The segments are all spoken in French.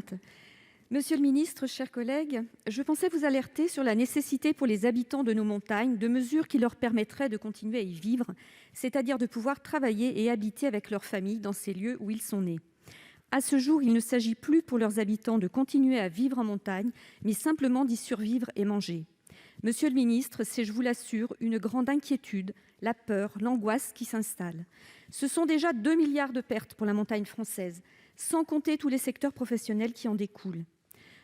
présidente. Monsieur le ministre, chers collègues, je pensais vous alerter sur la nécessité pour les habitants de nos montagnes de mesures qui leur permettraient de continuer à y vivre, c'est-à-dire de pouvoir travailler et habiter avec leur famille dans ces lieux où ils sont nés. À ce jour, il ne s'agit plus pour leurs habitants de continuer à vivre en montagne, mais simplement d'y survivre et manger. Monsieur le ministre, c'est, je vous l'assure, une grande inquiétude, la peur, l'angoisse qui s'installent. Ce sont déjà 2 milliards de pertes pour la montagne française, sans compter tous les secteurs professionnels qui en découlent.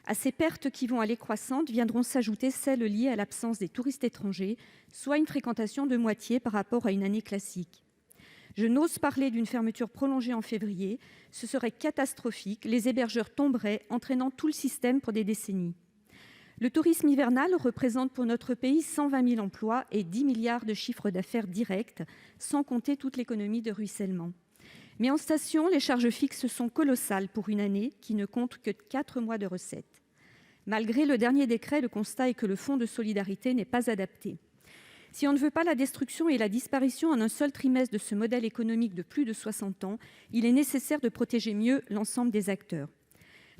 À ces pertes qui vont aller croissantes viendront s'ajouter celles liées à l'absence des touristes étrangers, soit une fréquentation de moitié par rapport à une année classique. Je n'ose parler d'une fermeture prolongée en février, ce serait catastrophique, les hébergeurs tomberaient, entraînant tout le système pour des décennies. Le tourisme hivernal représente pour notre pays 120 000 emplois et 10 milliards de chiffre d'affaires direct, sans compter toute l'économie de ruissellement. Mais en station, les charges fixes sont colossales pour une année qui ne compte que 4 mois de recettes. Malgré le dernier décret, le constat est que le fonds de solidarité n'est pas adapté. Si on ne veut pas la destruction et la disparition en un seul trimestre de ce modèle économique de plus de 60 ans, il est nécessaire de protéger mieux l'ensemble des acteurs.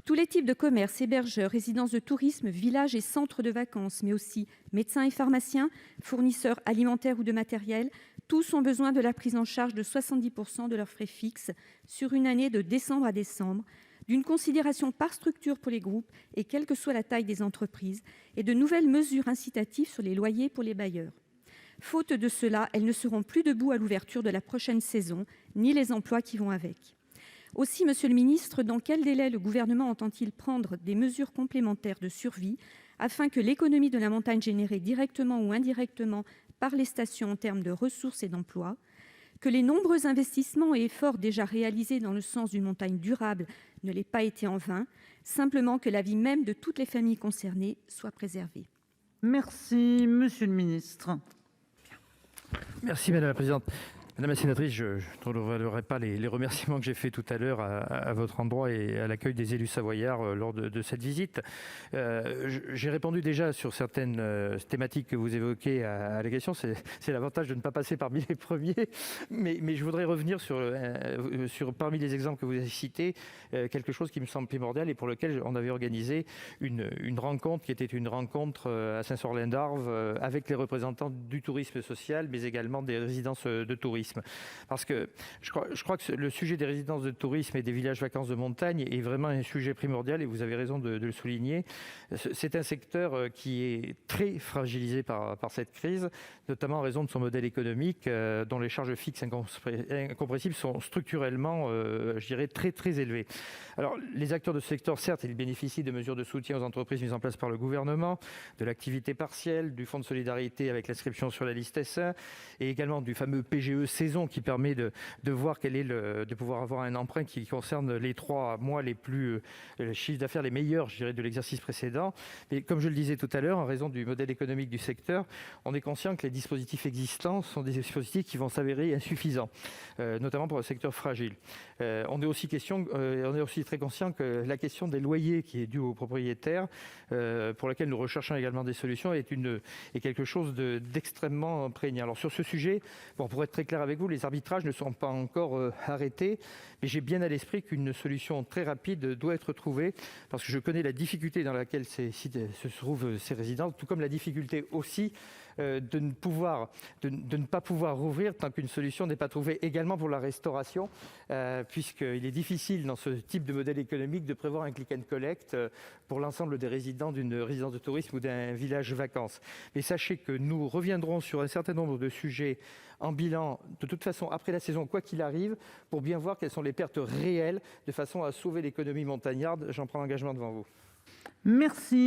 Tous les types de commerces, hébergeurs, résidences de tourisme, villages et centres de vacances, mais aussi médecins et pharmaciens, fournisseurs alimentaires ou de matériel, tous ont besoin de la prise en charge de 70% de leurs frais fixes sur une année de décembre à décembre, d'une considération par structure pour les groupes et quelle que soit la taille des entreprises, et de nouvelles mesures incitatives sur les loyers pour les bailleurs. Faute de cela, elles ne seront plus debout à l'ouverture de la prochaine saison, ni les emplois qui vont avec. Aussi, monsieur le ministre, dans quel délai le Gouvernement entend-il prendre des mesures complémentaires de survie afin que l'économie de la montagne générée directement ou indirectement par les stations en termes de ressources et d'emplois, que les nombreux investissements et efforts déjà réalisés dans le sens d'une montagne durable ne l'aient pas été en vain, simplement que la vie même de toutes les familles concernées soit préservée. Merci, monsieur le ministre. Merci Madame la Présidente. Madame la sénatrice, je ne renouvelerai pas les remerciements que j'ai faits tout à l'heure à votre endroit et à l'accueil des élus savoyards lors de cette visite. J'ai répondu déjà sur certaines thématiques que vous évoquez à la question. C'est l'avantage de ne pas passer parmi les premiers. Mais je voudrais revenir sur parmi les exemples que vous avez cités, quelque chose qui me semble primordial et pour lequel on avait organisé une rencontre qui était une rencontre à Saint-Sorlin-d'Arves avec les représentants du tourisme social, mais également des résidences de tourisme. Parce que je crois que le sujet des résidences de tourisme et des villages vacances de montagne est vraiment un sujet primordial et vous avez raison de le souligner. C'est un secteur qui est très fragilisé par cette crise, notamment en raison de son modèle économique dont les charges fixes incompressibles sont structurellement, je dirais, très, très élevées. Alors, les acteurs de ce secteur, certes, ils bénéficient de mesures de soutien aux entreprises mises en place par le gouvernement, de l'activité partielle, du fonds de solidarité avec l'inscription sur la liste S1 et également du fameux PGE saison qui permet de voir de pouvoir avoir un emprunt qui concerne les 3 mois les plus chiffres d'affaires les meilleurs, je dirais, de l'exercice précédent. Mais comme je le disais tout à l'heure, en raison du modèle économique du secteur, on est conscient que les dispositifs existants sont des dispositifs qui vont s'avérer insuffisants, notamment pour le secteur fragile. On est aussi très conscient que la question des loyers qui est due aux propriétaires, pour laquelle nous recherchons également des solutions, est quelque chose d'extrêmement prégnant. Alors sur ce sujet, pour être très clair avec vous, les arbitrages ne sont pas encore arrêtés, mais j'ai bien à l'esprit qu'une solution très rapide doit être trouvée, parce que je connais la difficulté dans laquelle se trouvent ces résidences, tout comme la difficulté aussi de ne pas pouvoir rouvrir tant qu'une solution n'est pas trouvée également pour la restauration, puisqu'il est difficile dans ce type de modèle économique de prévoir un click and collect pour l'ensemble des résidents d'une résidence de tourisme ou d'un village vacances. Mais sachez que nous reviendrons sur un certain nombre de sujets en bilan, de toute façon, après la saison, quoi qu'il arrive, pour bien voir quelles sont les pertes réelles, de façon à sauver l'économie montagnarde. J'en prends l'engagement devant vous. Merci.